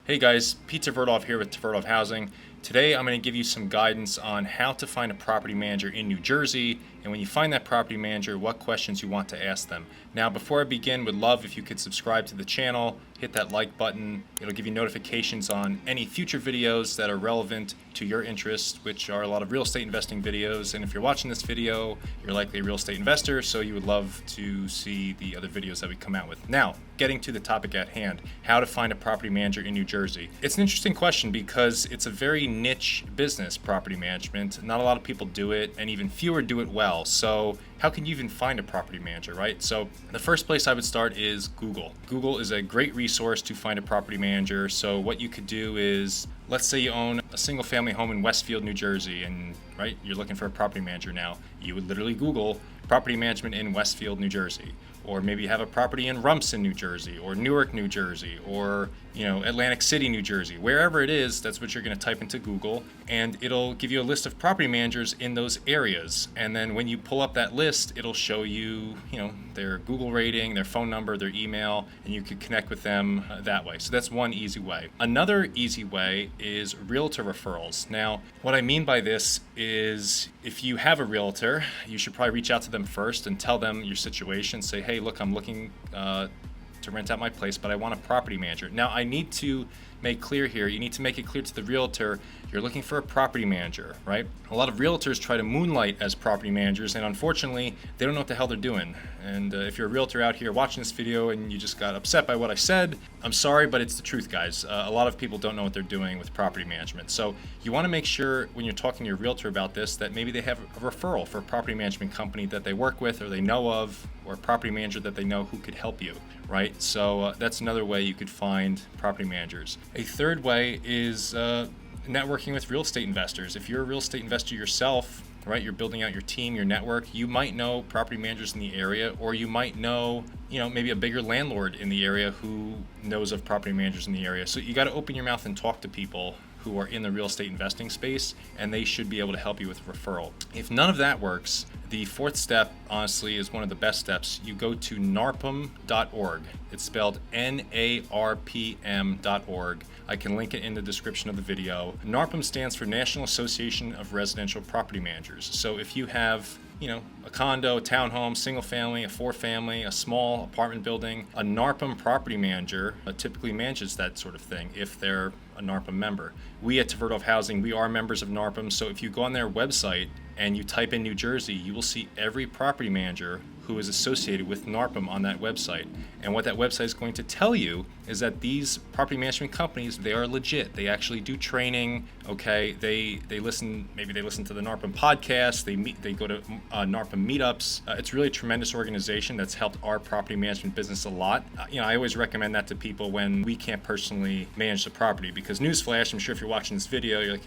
Hey guys, Pete Tverdov here with Tverdov Housing. Today I'm going to give you some guidance on how to find a property manager in New Jersey, and when you find that property manager, what questions you want to ask them. Now before I begin, would love if you could subscribe to the channel, hit that like button. It'll give you notifications on any future videos that are relevant to your interests, which are a lot of real estate investing videos. And if you're watching this video, you're likely a real estate investor, so you would love to see the other videos that we come out with. Now, getting to the topic at hand, how to find a property manager in New Jersey. It's an interesting question because it's a very niche business, property management. Not a lot of people do it, and even fewer do it well. So how can you even find a property manager, right? So the first place I would start is Google. Google is a great resource to find a property manager. So what you could do is, let's say you own a single family home in Westfield, New Jersey, and right, you're looking for a property manager now. You would literally Google property management in Westfield, New Jersey. Or maybe you have a property in Rumson, New Jersey, or Newark, New Jersey, or Atlantic City, New Jersey. Wherever it is, that's what you're going to type into Google, and it'll give you a list of property managers in those areas. And then when you pull up that list, it'll show you, their Google rating, their phone number, their email, and you can connect with them that way. So that's one easy way. Another easy way is realtor referrals. Now, what I mean by this is if you have a realtor, you should probably reach out to them first and tell them your situation. Say, hey, look, I'm looking to rent out my place, but I want a property manager. Now, I need to make clear here, you need to make it clear to the realtor, you're looking for a property manager, right? A lot of realtors try to moonlight as property managers, and unfortunately, they don't know what the hell they're doing. And if you're a realtor out here watching this video and you just got upset by what I said, I'm sorry, but it's the truth, guys. A lot of people don't know what they're doing with property management. So you want to make sure when you're talking to your realtor about this that maybe they have a referral for a property management company that they work with or they know of, or a property manager that they know who could help you, right? So that's another way you could find property managers. A third way is networking with real estate investors. If you're a real estate investor yourself, right, you're building out your team, your network, you might know property managers in the area, or you might know, maybe a bigger landlord in the area who knows of property managers in the area. So you got to open your mouth and talk to people who are in the real estate investing space, and they should be able to help you with referral. If none of that works, the fourth step, honestly, is one of the best steps. You go to narpm.org. It's spelled NARPM.org. I can link it in the description of the video. NARPM stands for National Association of Residential Property Managers. So if you have a condo, a townhome, single family, a four family, a small apartment building, a NARPM property manager typically manages that sort of thing if they're a NARPM member. We at Tverdov Housing, we are members of NARPM, so if you go on their website and you type in New Jersey, you will see every property manager who is associated with NARPM on that website. And what that website is going to tell you is that these property management companies, they are legit. They actually do training, okay? They listen, maybe they listen to the NARPM podcast, they go to NARPM meetups. It's really a tremendous organization that's helped our property management business a lot. I always recommend that to people when we can't personally manage the property, because newsflash, I'm sure if you're watching this video, you're like,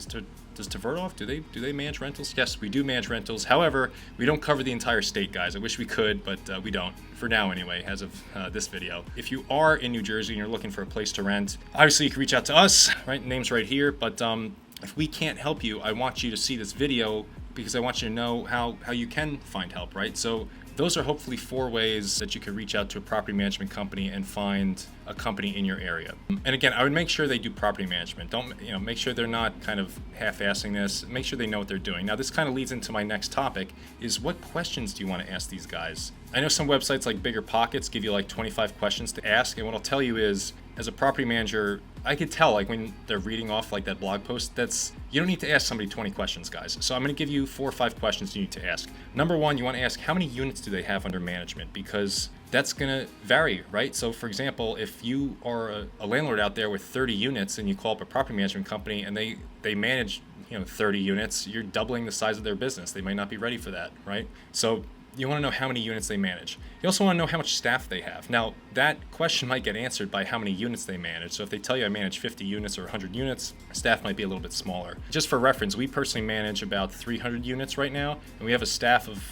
does Tverdov, do they manage rentals? Yes, we do manage rentals. However, we don't cover the entire state, guys. I wish we could, but we don't, for now anyway, as of this video. If you are in New Jersey and you're looking for a place to rent, obviously you can reach out to us, right? Name's right here, but if we can't help you, I want you to see this video because I want you to know how you can find help, right? So those are hopefully 4 ways that you could reach out to a property management company and find a company in your area. And again, I would make sure they do property management. Don't, make sure they're not kind of half-assing this. Make sure they know what they're doing. Now, this kind of leads into my next topic, is what questions do you want to ask these guys? I know some websites like Bigger Pockets give you like 25 questions to ask, and what I'll tell you is, as a property manager, I could tell, like when they're reading off like that blog post, you don't need to ask somebody 20 questions, guys. So I'm going to give you 4 or 5 questions you need to ask. Number 1, you want to ask how many units do they have under management, because that's going to vary, right? So for example, if you are a landlord out there with 30 units and you call up a property management company and they manage 30 units, you're doubling the size of their business. They might not be ready for that, right? So you want to know how many units they manage. You also want to know how much staff they have. Now, that question might get answered by how many units they manage. So if they tell you I manage 50 units or 100 units, staff might be a little bit smaller. Just for reference, we personally manage about 300 units right now, and we have a staff of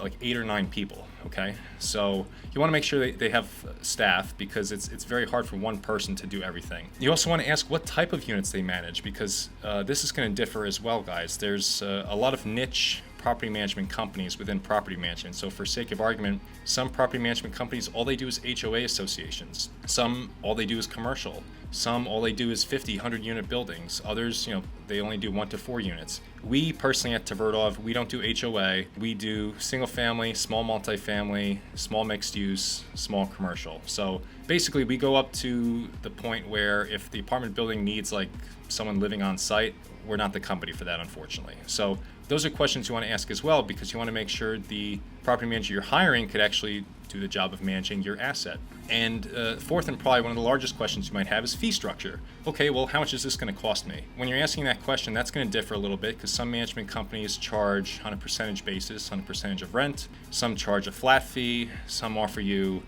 like 8 or 9 people, okay? So you want to make sure they have staff, because it's very hard for one person to do everything. You also want to ask what type of units they manage, because this is going to differ as well, guys. There's a lot of niche property management companies within property management. So for sake of argument, some property management companies, all they do is HOA associations. Some, all they do is commercial. Some, all they do is 50, 100 unit buildings. Others, they only do 1 to 4 units. We personally at Tverdov, we don't do HOA. We do single family, small multifamily, small mixed use, small commercial. So basically we go up to the point where if the apartment building needs like someone living on site, we're not the company for that, unfortunately. So those are questions you want to ask as well, because you want to make sure the property manager you're hiring could actually do the job of managing your asset. And fourth, and probably one of the largest questions you might have, is fee structure. Okay, well, how much is this going to cost me? When you're asking that question, that's going to differ a little bit, because some management companies charge on a percentage basis, on a percentage of rent. Some charge a flat fee. Some offer you,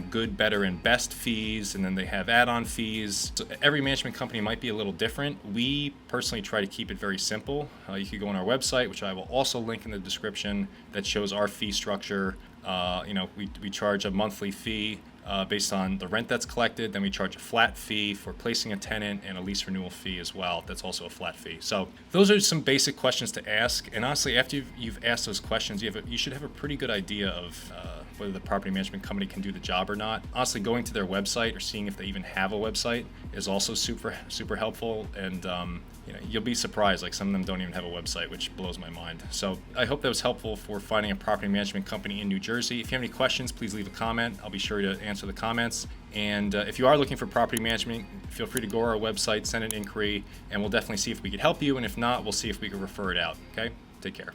good, better, and best fees, and then they have add-on fees. So every management company might be a little different. We personally try to keep it very simple. You could go on our website, which I will also link in the description, that shows our fee structure. We charge a monthly fee based on the rent that's collected. Then we charge a flat fee for placing a tenant, and a lease renewal fee as well. That's also a flat fee. So those are some basic questions to ask. And honestly, after you've asked those questions, you should have a pretty good idea of whether the property management company can do the job or not. Honestly, going to their website or seeing if they even have a website is also super helpful. And you'll be surprised, like some of them don't even have a website, which blows my mind. So I hope that was helpful for finding a property management company in New Jersey. If you have any questions, please leave a comment. I'll be sure to answer the comments. And if you are looking for property management, feel free to go to our website, send an inquiry, and we'll definitely see if we could help you. And if not, we'll see if we can refer it out. Okay? Take care.